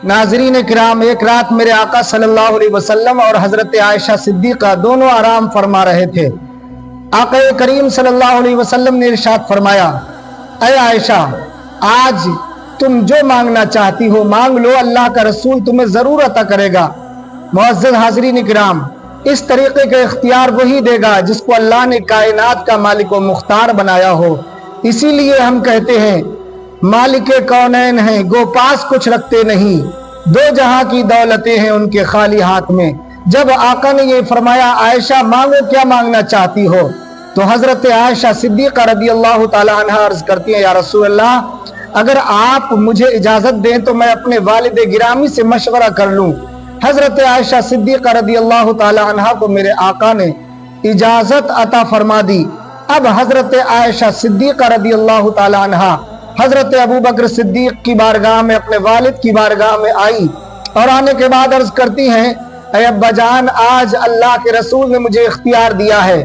नाज़रीन किराम, एक रात मेरे आका सल्लल्लाहु अलैहि वसल्लम और हज़रत आयशा सिद्दीक़ा दोनों आराम फरमा रहे थे। आका करीम सल्लल्लाहु अलैहि वसल्लम ने इरशाद फरमाया, ऐ आयशा, आज तुम जो मांगना चाहती हो मांग लो, अल्लाह का रसूल तुम्हें ज़रूर अता करेगा। मुअज़्ज़ज़ हाज़रीन किराम, इस तरीके का इख्तियार वही देगा जिसको अल्लाह ने कायनात का मालिक व मुख्तार बनाया हो। इसीलिए हम कहते हैं मालिके कौनैन हैं, गो पास कुछ रखते नहीं, दो जहां की दौलतें हैं उनके खाली हाथ में। जब आका ने ये फरमाया, आयशा मांगो, क्या मांगना चाहती हो, तो हजरत आयशा सिद्दीक़ा रज़ी अल्लाह ताला अन्हा अर्ज करती हैं, या रसूल अल्लाह, अगर आप मुझे इजाजत दें तो मैं अपने वालिद गिरामी से मशवरा कर लूं। हजरत आयशा सिद्दीक़ा रज़ी अल्लाह ताला अन्हा को मेरे आका ने इजाजत अता फरमा दी। अब हजरत आयशा सिद्दीक़ा रज़ी अल्लाह ताला अन्हा हजरत अबू बकर सिद्दीक की बारगाह में, अपने वालिद की बारगाह में आई और आने के बाद अर्ज करती हैं, ऐ अब्बा जान, आज अल्लाह के रसूल ने मुझे इख्तियार दिया है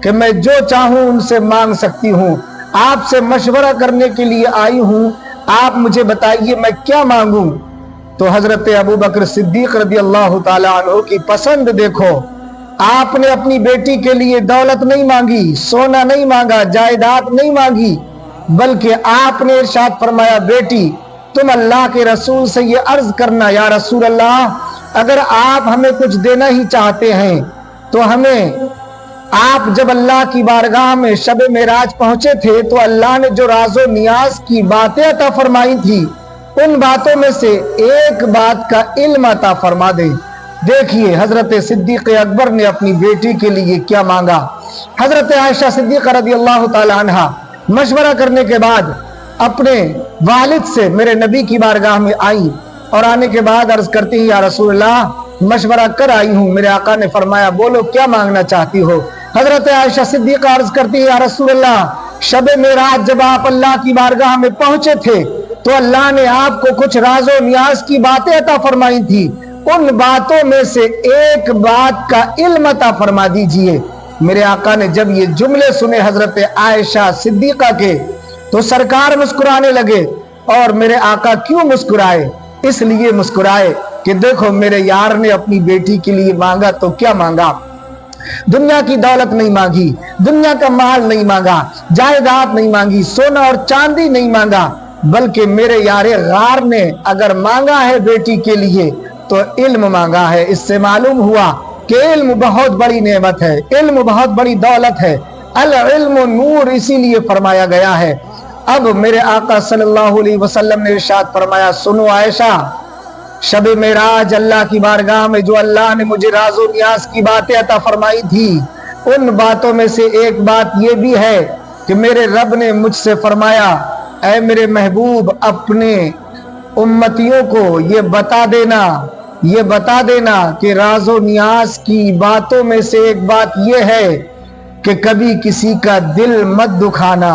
कि मैं जो चाहूं उनसे मांग सकती हूँ। आपसे मशवरा करने के लिए आई हूँ, आप मुझे बताइए मैं क्या मांगूं। तो हजरत अबू बकर सिद्दीक रज़ी अल्लाह ताला अन्हु की पसंद देखो, आपने अपनी बेटी के लिए दौलत नहीं मांगी, सोना नहीं मांगा, जायदाद नहीं मांगी, बल्कि आपने इरशाद फरमाया, बेटी तुम अल्लाह के रसूल से ये अर्ज करना, या रसूल अल्लाह, अगर आप हमें कुछ देना ही चाहते हैं तो हमें, आप जब अल्लाह की बारगाह में शब मेराज पहुंचे थे तो अल्लाह ने जो राजो नियाज की बातें अता फरमाई थी, उन बातों में से एक बात का इल्म अता फरमा दे। देखिए हजरत सिद्दीक अकबर ने अपनी बेटी के लिए क्या मांगा। हजरत आयशा सिद्दीक़ा रज़ी अल्लाह ताला अन्हा मशवरा करने के बाद अपने वालिद से मेरे नबी की बारगाह में आई और आने के बाद अर्ज करती है, या रसूलल्लाह, मशवरा कर आई हूँ। मेरे आका ने फरमाया, बोलो क्या मांगना चाहती हो। हजरत आयशा सिद्दीक़ा अर्ज करती है, या रसूलल्लाह, शब मेराज जब आप अल्लाह की बारगाह में पहुंचे थे तो अल्लाह ने आपको कुछ राजो नियाज की बातें अता फरमाई थी, उन बातों में से एक बात का इल्म अता फरमा दीजिए। मेरे आका ने जब ये जुमले सुने हजरत आयशा सिद्दीक़ा के, तो सरकार मुस्कुराने लगे। और मेरे आका क्यों मुस्कुराए? इसलिए मुस्कुराए कि देखो मेरे यार ने अपनी बेटी के लिए मांगा तो क्या मांगा। दुनिया की दौलत नहीं मांगी, दुनिया का माल नहीं मांगा, जायदाद नहीं मांगी, सोना और चांदी नहीं मांगा, बल्कि मेरे यारे गार ने अगर मांगा है बेटी के लिए तो इल्म मांगा है। इससे मालूम हुआ कि इल्म बहुत बड़ी नेमत है, इल्म बहुत बड़ी दौलत है। अल इल्म नूर, इसीलिए फरमाया गया है। अब मेरे आका सल्लल्लाहु अलैहि वसल्लम ने इरशाद फरमाया, सुनो आयशा, शब मेराज अल्लाह की बारगाह में जो अल्लाह ने मुझे राजो नियाज की बातें अता फरमाई थी, उन बातों में से एक बात ये भी है कि मेरे रब ने मुझसे फरमाया, ऐ मेरे महबूब, अपने उम्मतियों को ये बता देना कि राजो नियाज की बातों में से एक बात ये है कि कभी किसी का दिल मत दुखाना।